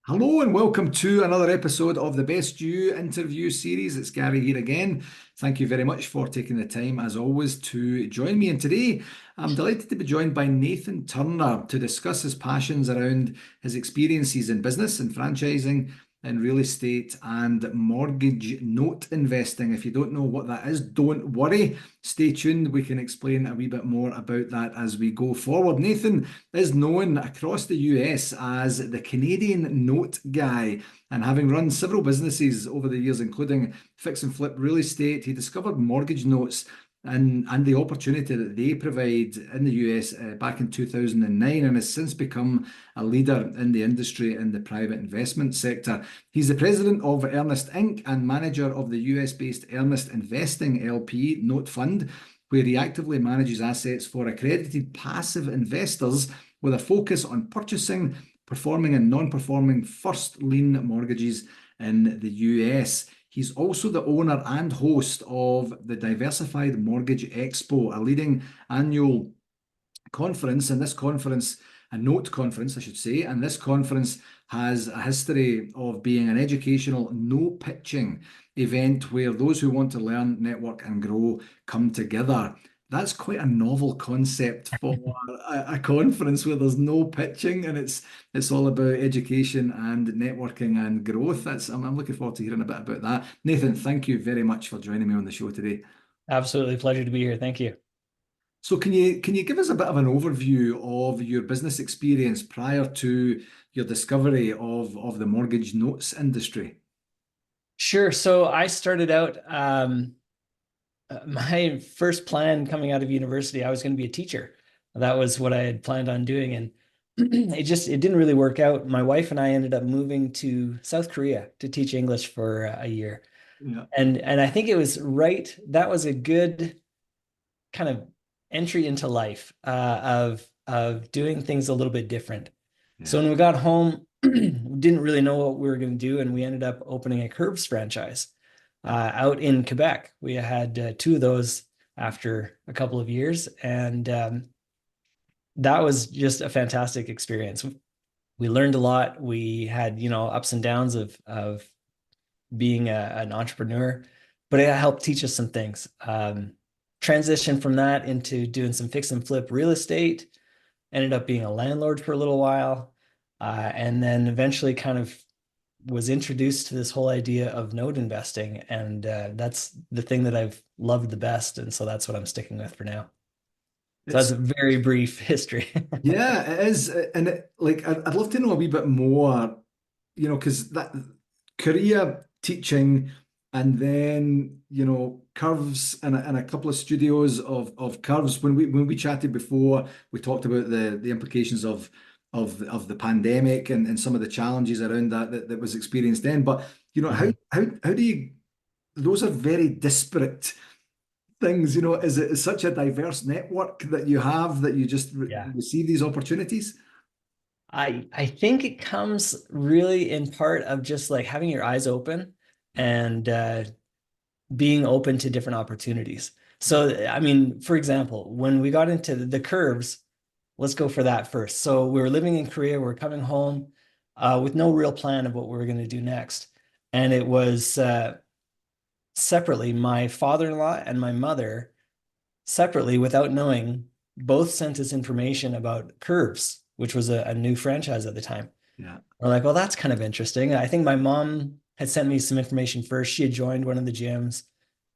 Hello and welcome to another episode of the Best You interview series. It's Gary here again. Thank you very much for taking the time, as always, to join me. And today I'm delighted to be joined by Nathan Turner to discuss his passions around his experiences in business and franchising in real estate and mortgage note investing. If you don't know what that is, don't worry. Stay tuned. We can explain a wee bit more about that as we go forward. Nathan is known across the US as the Canadian note guy. And having run several businesses over the years, including fix and flip real estate, he discovered mortgage notes and the opportunity that they provide in the US back in 2009 and has since become a leader in the industry in the private investment sector. He's the president of Ernest Inc. and manager of the US based Ernest Investing LP Note Fund, where he actively manages assets for accredited passive investors with a focus on purchasing, performing, and non performing first lien mortgages in the US. He's also the owner and host of the Diversified Mortgage Expo, a leading annual conference. And this conference, a note conference, I should say, and this conference has a history of being an educational, no pitching event where those who want to learn, network, and grow come together. That's quite a novel concept for a conference where there's no pitching and it's all about education and networking and growth. I'm looking forward to hearing a bit about that. Nathan, thank you very much for joining me on the show today. Absolutely. Pleasure to be here. Thank you. So can you give us a bit of an overview of your business experience prior to your discovery of the mortgage notes industry? Sure. So I started out, my first plan coming out of university, I was going to be a teacher. That was what I had planned on doing. And it didn't really work out. My wife and I ended up moving to South Korea to teach English for a year. Yeah. And I think it was right. That was a good kind of entry into life of doing things a little bit different. So Yeah. when we got home, we didn't really know what we were going to do, and we ended up opening a Curves franchise out in Quebec. We had two of those after a couple of years, and that was just a fantastic experience. We learned a lot. We had, ups and downs of being an entrepreneur, but it helped teach us some things. Transition from that into doing some fix and flip real estate, ended up being a landlord for a little while, and then eventually kind of was introduced to this whole idea of note investing. And that's the thing that I've loved the best. And so that's what I'm sticking with for now. So that's It's a very brief history. Yeah, it is, and I'd love to know a wee bit more, because that career teaching, and then curves and a couple of studios of curves. When we chatted before, we talked about the implications of the pandemic and some of the challenges around that was experienced then. But Mhm. how do you? Those are very disparate things. Is it such a diverse network that you have that you just Yeah. receive these opportunities? I think it comes really in part of just like having your eyes open and being open to different opportunities. So, I mean, for example, when we got into the curves, let's go for that first. So we were living in Korea, we are coming home with no real plan of what we were going to do next. And it was separately, my father-in-law and my mother separately, without knowing, both sent us information about Curves, which was a new franchise at the time. Yeah. We're like, well, that's kind of interesting. I think my mom had sent me some information first. She had joined one of the gyms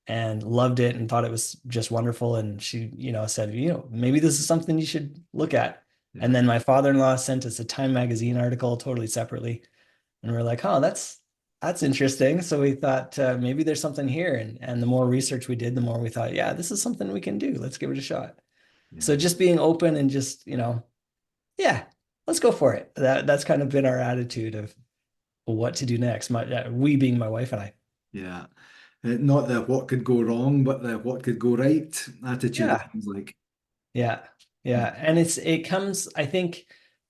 and loved it and thought it was just wonderful. And she, said, maybe this is something you should look at. Yeah. And then my father-in-law sent us a Time magazine article totally separately. And we're like, oh, that's interesting. So we thought maybe there's something here. And the more research we did, the more we thought, yeah, this is something we can do. Let's give it a shot. So Yeah. just being open and just, yeah, let's go for it. That's kind of been our attitude of what to do next. We being my wife and I. Yeah. Not the what could go wrong, but the what could go right attitude, it Yeah. seems like. Yeah. Yeah. And it comes, I think,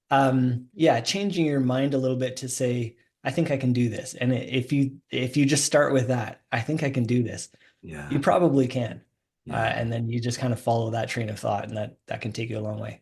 yeah, changing your mind a little bit to say, I think I can do this. And if you just start with that, I think I can do this, you Yeah. probably can. Yeah. And then you just kind of follow that train of thought, and that can take you a long way.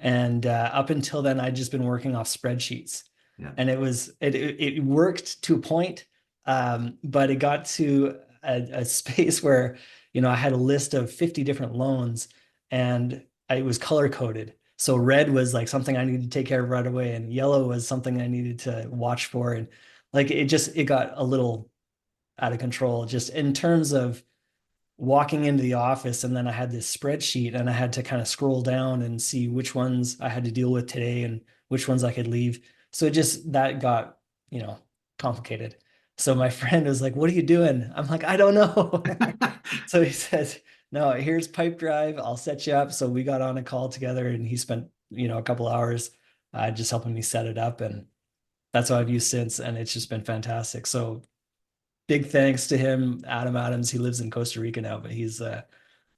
And up until then, I'd just been working off spreadsheets, Yeah. and it worked to a point, but it got to a space where I had a list of 50 different loans, and it was color coded. So red was like something I needed to take care of right away, and yellow was something I needed to watch for, and like it got a little out of control just in terms of walking into the office. And then I had this spreadsheet and I had to kind of scroll down and see which ones I had to deal with today and which ones I could leave. So it just that got, complicated. So my friend was like, "What are you doing?" I'm like, "I don't know." So he says, "No, here's Pipedrive. I'll set you up." So we got on a call together and he spent, a couple hours just helping me set it up. And that's what I've used since. And it's just been fantastic. So big thanks to him, Adam Adams. He lives in Costa Rica now, but he's an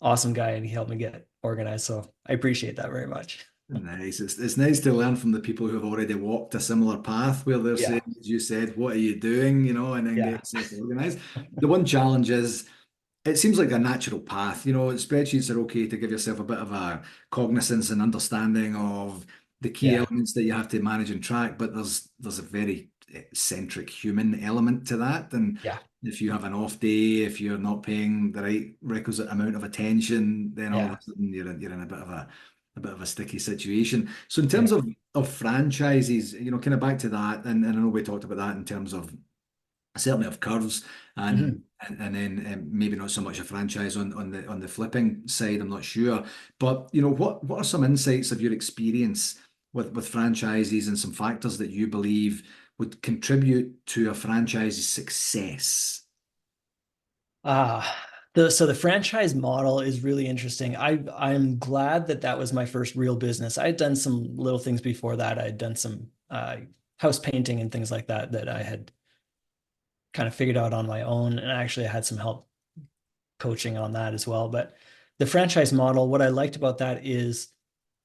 awesome guy and he helped me get organized. So I appreciate that very much. Nice. It's nice to learn from the people who have already walked a similar path where they're saying, Yeah. as you said, what are you doing? And then get Yeah. yourself organized. The one challenge is it seems like a natural path. Spreadsheets are okay to give yourself a bit of a cognizance and understanding of the key Yeah. elements that you have to manage and track, but there's a very centric human element to that. And Yeah. if you have an off day, if you're not paying the right requisite amount of attention, then all of Yeah. a sudden you're in a bit of a sticky situation. So in terms Yeah. of franchises, kind of back to that, and I know we talked about that in terms of certainly of curves and Mhm. and then maybe not so much a franchise on the flipping side. I'm not sure, but what are some insights of your experience with franchises and some factors that you believe would contribute to a franchise's success? So the franchise model is really interesting. I'm glad that that was my first real business. I had done some little things before that. I had done some house painting and things like that that I had kind of figured out on my own, and actually I had some help coaching on that as well. But the franchise model, what I liked about that is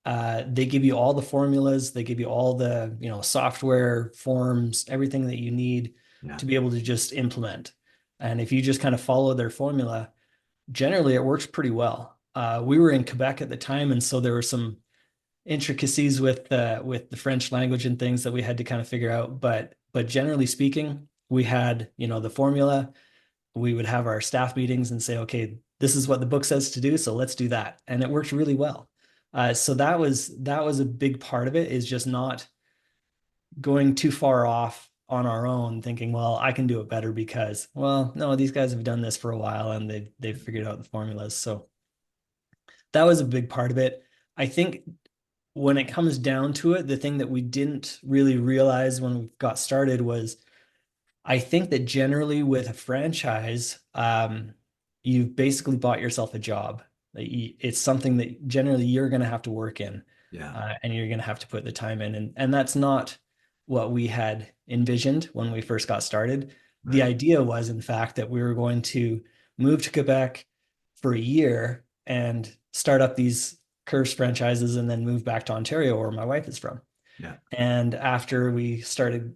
they give you all the formulas, they give you all the software, forms, everything that you need Yeah, to be able to just implement. And if you just kind of follow their formula, generally it works pretty well. We were in Quebec at the time, and so there were some intricacies with the French language and things that we had to kind of figure out. But generally speaking, we had the formula. We would have our staff meetings and say, okay, this is what the book says to do, so let's do that, and it worked really well. So that was a big part of it, is just not going too far off on our own, thinking, well, I can do it better because, well, no, these guys have done this for a while and they've figured out the formulas. So that was a big part of it. I think when it comes down to it, the thing that we didn't really realize when we got started was I think that generally with a franchise, you've basically bought yourself a job. It's something that generally you're going to have to work in, yeah, and you're going to have to put the time in. And that's not what we had envisioned when we first got started. The right, idea was, in fact, that we were going to move to Quebec for a year and start up these Curves franchises and then move back to Ontario, where my wife is from. yeah, And after we started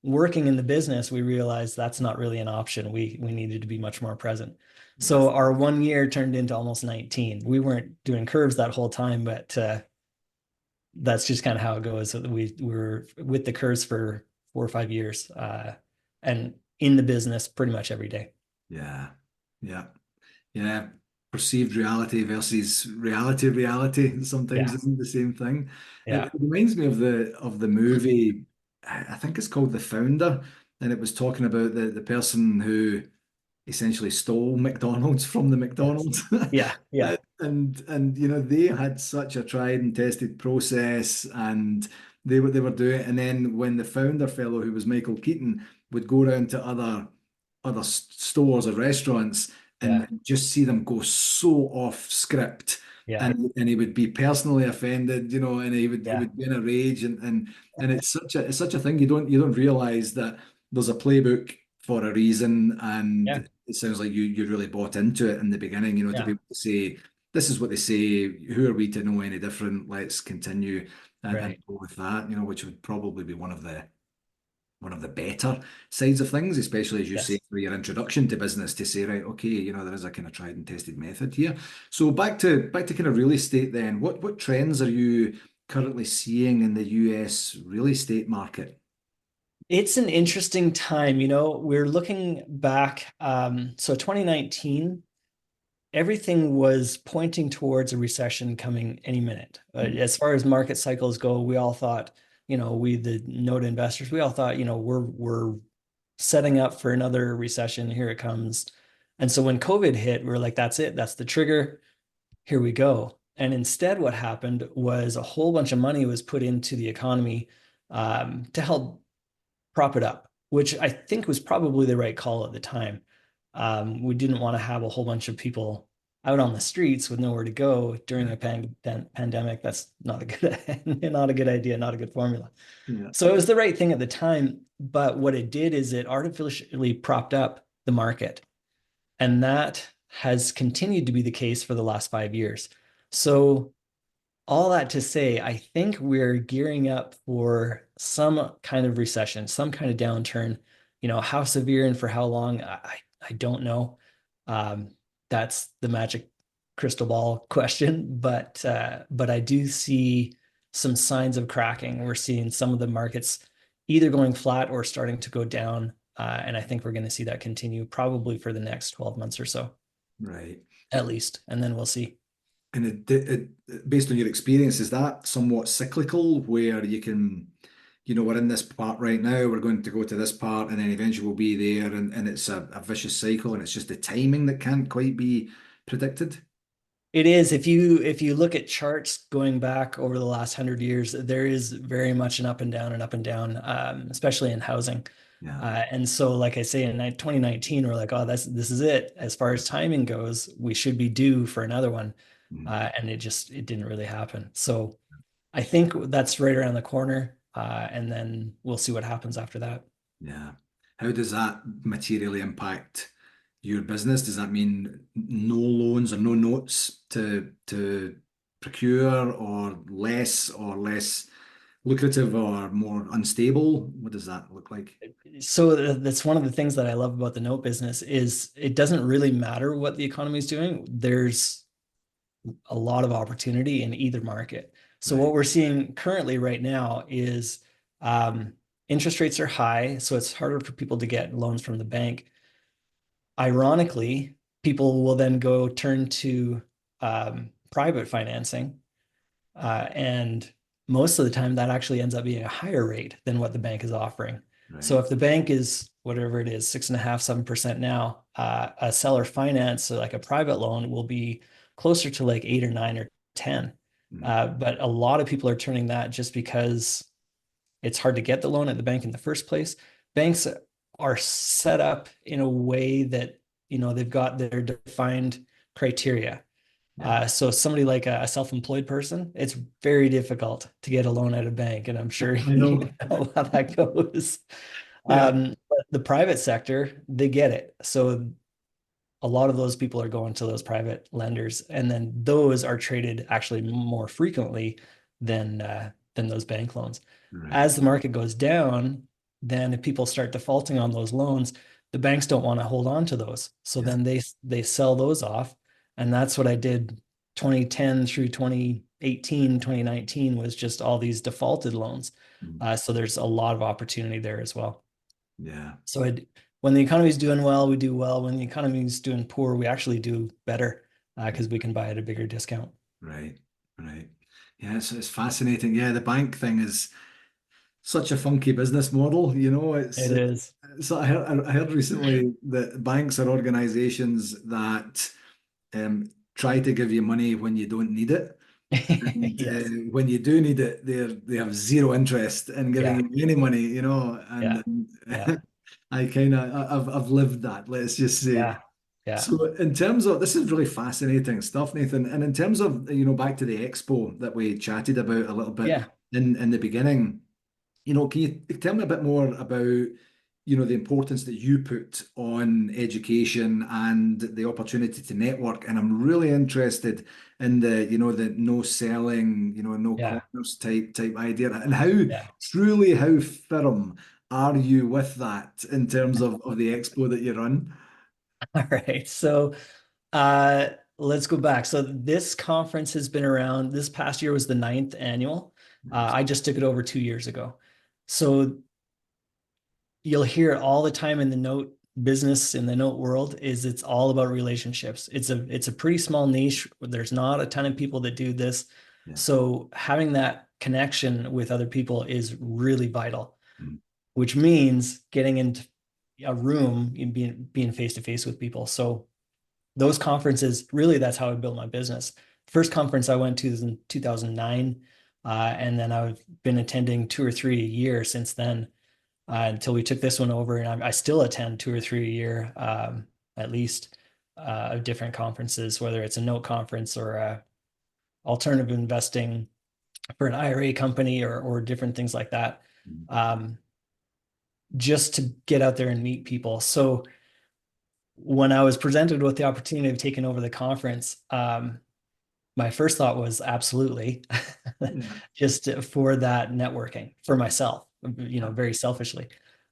working in the business, we realized that's not really an option. We needed to be much more present. yeah. So our 1 year turned into almost 19. We weren't doing curves that whole time, but that's just kind of how it goes. So we were with the curves for 4 or 5 years, and in the business pretty much every day. Yeah, yeah, yeah. Perceived reality versus reality sometimes Yeah, isn't the same thing. It yeah, reminds me of the movie, I think it's called The Founder, and it was talking about the person who essentially stole McDonald's from the yes, McDonald's. yeah, yeah, And they had such a tried and tested process and they were doing it. And then when the founder fellow who was Michael Keaton would go around to other stores or restaurants and yeah, just see them go so off script. yeah, And he would be personally offended, and he would he yeah, would be in a rage and it's such a thing you don't realize that there's a playbook for a reason, yeah, and it sounds like you really bought into it in the beginning, to be yeah, able to say, this is what they say, who are we to know any different? Let's continue and right. go with that, which would probably be one of the better sides of things, especially as you say Yes. for your introduction to business, to say, right, okay, there is a kind of tried and tested method here. So back to kind of real estate then. What trends are you currently seeing in the US real estate market? It's an interesting time. We're looking back. So 2019, everything was pointing towards a recession coming any minute. Mm. As far as market cycles go, we all thought, we the note investors, we all thought, we're setting up for another recession. Here it comes. And so when COVID hit, we were like, that's it. That's the trigger. Here we go. And instead, what happened was a whole bunch of money was put into the economy to help prop it up, which I think was probably the right call at the time. We didn't want to have a whole bunch of people out on the streets with nowhere to go during Yeah. a pandemic. That's not a good, not a good idea, not a good formula. Yeah. So it was the right thing at the time, but what it did is it artificially propped up the market, and that has continued to be the case for the last 5 years. So all that to say, I think we're gearing up for some kind of recession, some kind of downturn. How severe and for how long, I don't know. Um, that's the magic crystal ball question, but I do see some signs of cracking. We're seeing some of the markets either going flat or starting to go down. And I think we're going to see that continue probably for the next 12 months or so, Right. at least. And then we'll see. And based on your experience, is that somewhat cyclical where you can, we're in this part right now, we're going to go to this part, and then eventually we'll be there, and it's a vicious cycle, and it's just the timing that can't quite be predicted? It is. If you look at charts going back over the last 100 years, there is very much an up and down and up and down, especially in housing. Yeah. And so, like I say, in 2019, we're like, oh, this is it. As far as timing goes, we should be due for another one. Mm. And it didn't really happen. So I think that's right around the corner. And then we'll see what happens after that. Yeah. How does that materially impact your business? Does that mean no loans or no notes to procure, or less lucrative or more unstable? What does that look like? So that's one of the things that I love about the note business is it doesn't really matter what the economy is doing. There's a lot of opportunity in either market. So what Right. we're seeing currently right now is um, interest rates are high, so it's harder for people to get loans from the bank. Ironically, people will then go turn to private financing, and most of the time that actually ends up being a higher rate than what the bank is offering. So Right. if the bank is whatever it is, 6.5, 7% now, a seller finance, so like a private loan, will be closer to like 8 or 9 or 10. Mm. But a lot of people are turning that just because it's hard to get the loan at the bank in the first place. Banks are set up in a way that, they've got their defined criteria. Yeah. So somebody like a self-employed person, it's very difficult to get a loan at a bank, and I'm sure I you know. know how that goes. Yeah. But the private sector, they get it. So a lot of those people are going to those private lenders, and then those are traded actually more frequently than those bank loans. Right. As the market goes down, then if people start defaulting on those loans, the banks don't want to hold on to those, so Yeah. then they sell those off, and that's what I did 2010 through 2018, 2019 was just all these defaulted loans. Mm. So there's a lot of opportunity there as well. Yeah. So when the economy is doing well, we do well. When the economy is doing poor, we actually do better because we can buy at a bigger discount. Right. Right. Yeah, it's fascinating. Yeah, the bank thing is such a funky business model. It is. So I heard recently that banks are organizations that try to give you money when you don't need it. And Yes. when you do need it, they have zero interest in Yeah. giving you any money, Yeah. and Yeah. I've lived that, let's just say. Yeah. Yeah. So in terms of this is really fascinating stuff, Nathan. And in terms of, back to the expo that we chatted about a little bit Yeah. in the beginning, can you tell me a bit more about, the importance that you put on education and the opportunity to network? And I'm really interested in the no selling, no Yeah. commerce type idea, and Yeah. how firm are you with that in terms of the expo that you run? All right. So uh let's go back. So this conference has been around. This past year was the ninth annual. Nice. I just took it over 2 years ago. So you'll hear it all the time in the note business, in the note world, is it's all about relationships. It's a pretty small niche. There's not a ton of people that do this. Yeah. So having that connection with other people is really vital, Mm. which means getting into a room and being face to face with people. So those conferences, really, that's how I built my business. First conference I went to was in 2009, and then I've been attending two or three a year since then, until we took this one over, and I still attend two or three a year, at least, of different conferences, whether it's a note conference or alternative investing for an IRA company or different things like that, Mm. um, just to get out there and meet people. So when I was presented with the opportunity of taking over the conference, my first thought was absolutely, Yeah. just for that networking for myself, Yeah. very selfishly.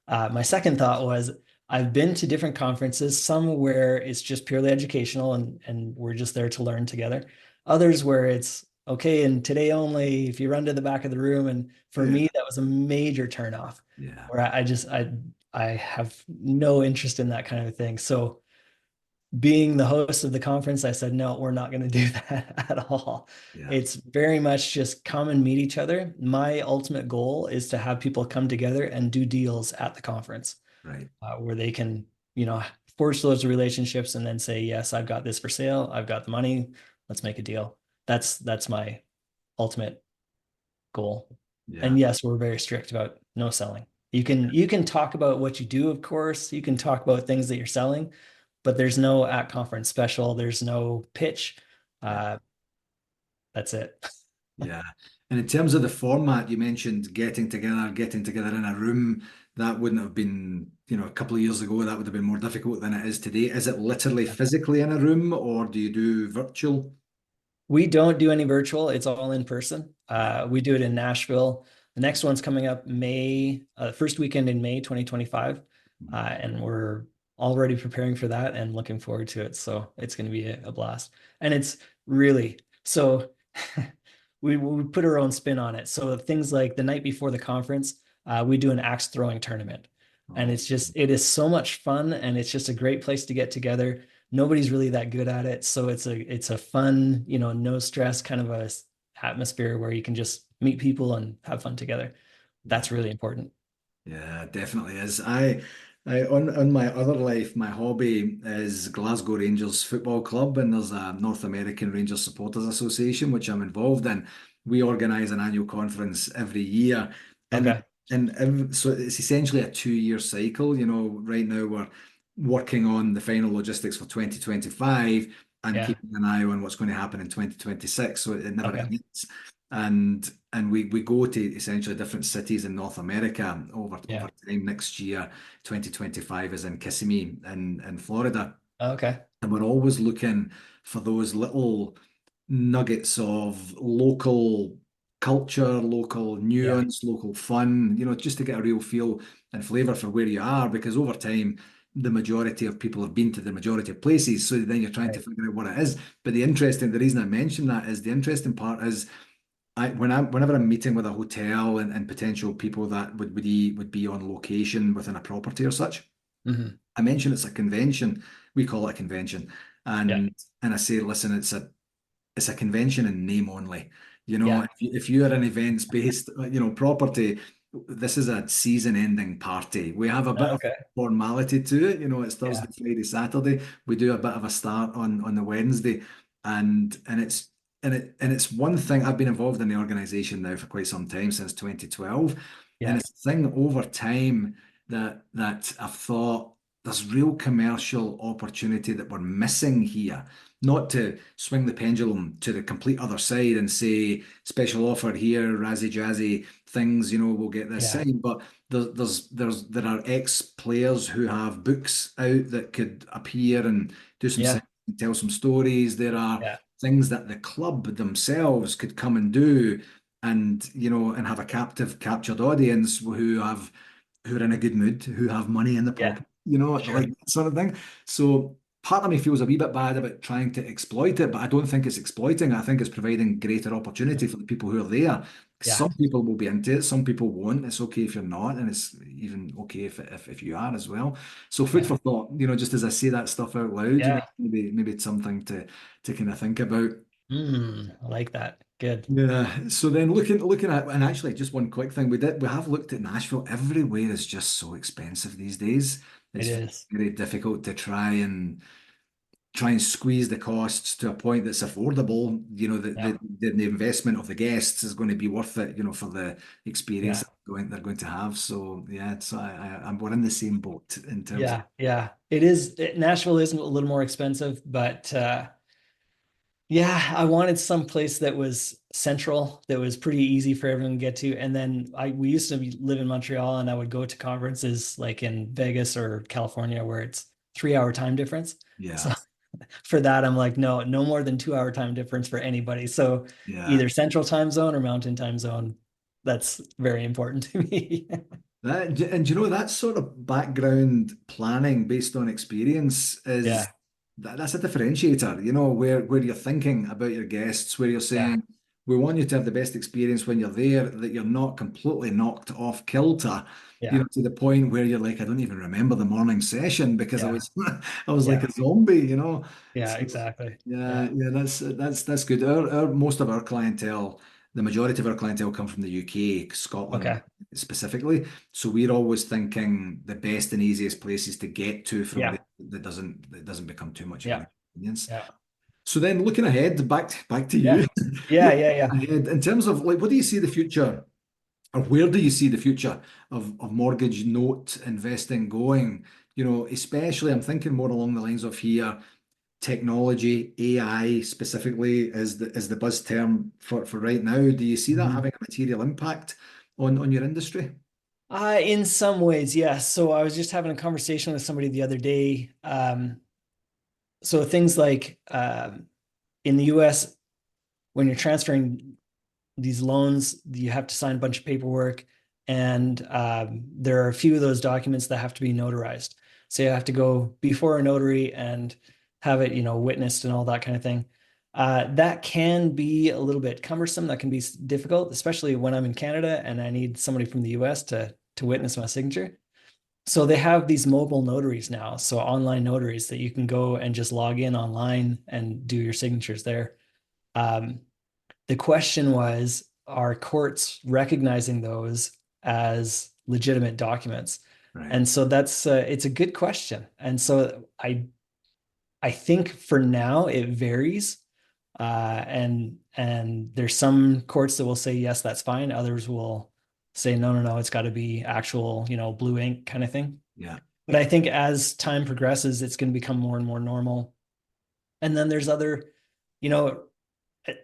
My second thought was I've been to different conferences, some where it's just purely educational and we're just there to learn together. Others where it's okay, and today only, if you run to the back of the room. And for Yeah. me, that was a major turnoff Yeah. where I have no interest in that kind of thing. So being the host of the conference, I said, no, we're not going to do that at all. Yeah. It's very much just come and meet each other. My ultimate goal is to have people come together and do deals at the conference, Right. where they can, forge those relationships and then say, yes, I've got this for sale. I've got the money. Let's make a deal. That's my ultimate goal. Yeah. And yes, we're very strict about no selling. You can talk about what you do, of course. You can talk about things that you're selling, but there's no at conference special. There's no pitch. Yeah. Uh, that's it. Yeah. And in terms of the format, you mentioned getting together in a room. That wouldn't have been, a couple of years ago, that would have been more difficult than it is today. Is it literally physically in a room or do you do virtual? We don't do any virtual. It's all in person. Yeah. We do it in Nashville. The next one's coming up first weekend in May 2025. Mhm. And we're already preparing for that and looking forward to it. So it's going to be a blast. And it's really, so we put our own spin on it. So things like the night before the conference, we do an axe throwing tournament. And Oh, it is so much fun, and it's just a great place to get together. Nobody's really that good at it, so it's a fun, no stress kind of atmosphere where you can just meet people and have fun together. yeah. That's really important. Yeah, it definitely is. I on my other life, my hobby is Glasgow Rangers Football Club, and there's a North American Rangers Supporters Association, which I'm involved in. We organise an annual conference every year, and Okay. so it's essentially a 2-year cycle. Right now we're working on the final logistics for 2025 and Yeah. keeping an eye on what's going to happen in 2026. So it never Okay. ends. And we go to essentially different cities in North America over Yeah. time. Next year, 2025 is in Kissimmee in Florida. Okay. And we're always looking for those little nuggets of local culture, local Yeah. nuance, local fun, just to get a real feel and flavor for where you are. Because over time, the majority of people have been to the majority of places. So then you're trying to Right. figure out what it is. But the reason I mentioned that is the interesting part is whenever I'm meeting with a hotel and potential people that would be on location within a property or such, Hmm. I mention it's a convention. We call it a convention, Yeah. and I say, listen, it's a convention in name only. Yeah. If you are an events based, property, this is a season ending party. We have a bit of Okay. formality to it. It's Yeah. Thursday, Friday, Saturday. We do a bit of a start on the Wednesday, and it's one thing. I've been involved in the organization now for quite some time, since 2012, and Yeah. it's a thing over time that I've thought there's real commercial opportunity that we're missing here. Not to swing the pendulum to the complete other side and say special offer here, razzy jazzy things, we'll get this Yeah. signed. But there are ex players who have books out that could appear and do some Yeah. things, tell some stories. There are Yeah. things that the club themselves could come and do, and have a captured audience who are in a good mood, who have money in the Yeah. pocket, like Sure. that sort of thing. So part of me feels a wee bit bad about trying to exploit it, but I don't think it's exploiting. I think it's providing greater opportunity for the people who are there. Yeah. Some people will be into it, some people won't. It's okay if you're not, and it's even okay if you are as well. So food Yeah. for thought, just as I say that stuff out loud, Yeah. maybe it's something to kind of think about. I like that. Good. Yeah. So then looking at, and actually just one quick thing, we have looked at Nashville. Everywhere is just so expensive these days. It It's is. very difficult to try and squeeze the costs to a point that's affordable. Yeah. The investment of the guests is going to be worth it, for the experience Yeah. they're going to have. So yeah, we're in the same boat in terms of. Yeah. Yeah. It is. Nashville is a little more expensive, but yeah, I wanted some place that was central, that was pretty easy for everyone to get to. And then we used to live in Montreal, and I would go to conferences like in Vegas or California where it's 3 hour time difference. So Yeah, for that, I'm like, no, no more than 2 hour time difference for anybody. So yeah. either central time zone or mountain time zone. That's very important to me. And that sort of background planning based on experience is Yeah. that's a differentiator, where you're thinking about your guests, where you're Yeah. saying, we want you to have the best experience when you're there, that you're not completely knocked off kilter, Yeah. to the point where you're like, I don't even remember the morning session because I Yeah. was I was like Yeah. a zombie. Yeah. So Exactly. yeah, Yeah. yeah, that's good. Our most of our clientele, the majority of our clientele come from the UK, Scotland Okay. specifically. So we're always thinking the best and easiest places to get to from Yeah. there that doesn't become too much of Yeah. an inconvenience. Yeah. So then looking ahead, back to you. Yeah. Yeah. Yeah. Yeah. Ahead, in terms of like, what do you see the future, or where do you see the future of mortgage note investing going? Especially I'm thinking more along the lines of here, technology, AI specifically is the buzz term for right now. Do you see that Mhm. having a material impact on your industry? In some ways, yes. So I was just having a conversation with somebody the other day. So things like in the US, when you're transferring these loans, you have to sign a bunch of paperwork, and there are a few of those documents that have to be notarized. So you have to go before a notary and have it, witnessed and all that kind of thing. That can be a little bit cumbersome. That can be difficult, especially when I'm in Canada and I need somebody from the US to witness my signature. So they have these mobile notaries now, so online notaries that you can go and just log in online and do your signatures there. Um, the question was, are courts recognizing those as legitimate documents? Right. And so it's a good question. And so I think for now it varies. And there's some courts that will say yes, that's fine. Others will say no, no, no, it's got to be actual, blue ink kind of thing. Yeah. But I think as time progresses, it's going to become more and more normal. And then there's other, you know,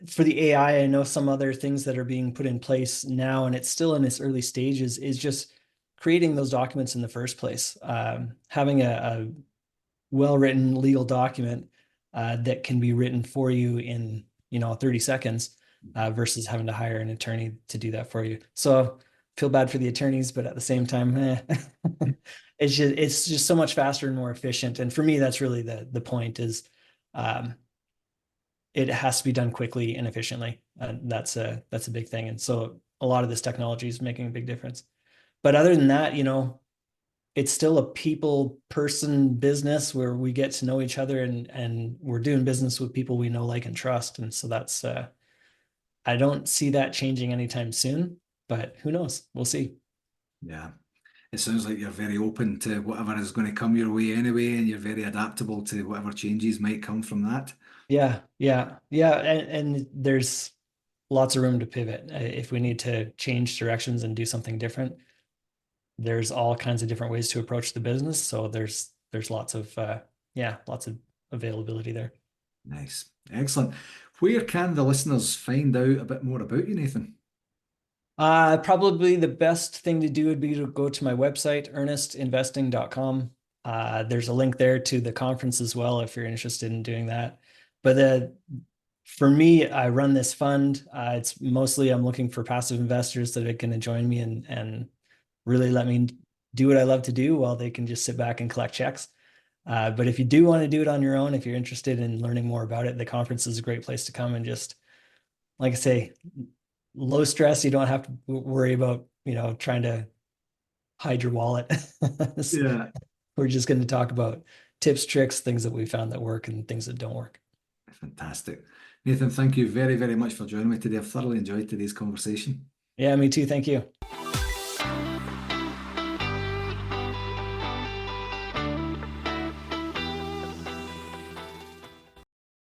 for the AI, I know some other things that are being put in place now, and it's still in its early stages, is just creating those documents in the first place. Having a well-written legal document that can be written for you in 30 seconds versus having to hire an attorney to do that for you. So feel bad for the attorneys, but at the same time, it's just so much faster and more efficient. And for me, that's really the point is um, it has to be done quickly and efficiently. That's a big thing. And so a lot of this technology is making a big difference. But other than that, it's still a people person business where we get to know each other and we're doing business with people we know, like, and trust. And so that's I don't see that changing anytime soon, but who knows? We'll see. Yeah. It sounds like you're very open to whatever is going to come your way anyway, and you're very adaptable to whatever changes might come from that. Yeah, yeah, yeah. And there's lots of room to pivot. If we need to change directions and do something different, there's all kinds of different ways to approach the business. So there's lots of lots of availability there. Nice. Excellent. Where can the listeners find out a bit more about you, Nathan? Probably the best thing to do would be to go to my website, earnestinvesting.com. There's a link there to the conference as well if you're interested in doing that. But for me, I run this fund. It's mostly I'm looking for passive investors that are going to join me and really let me do what I love to do while they can just sit back and collect checks. But if you do want to do it on your own, if you're interested in learning more about it, the conference is a great place to come and just, like I say, low stress. You don't have to worry about, trying to hide your wallet. Yeah, We're just going to talk about tips, tricks, things that we found that work and things that don't work. fantastic. Nathan, thank you very, very much for joining me today. I've thoroughly enjoyed today's conversation. Yeah, me too. Thank you.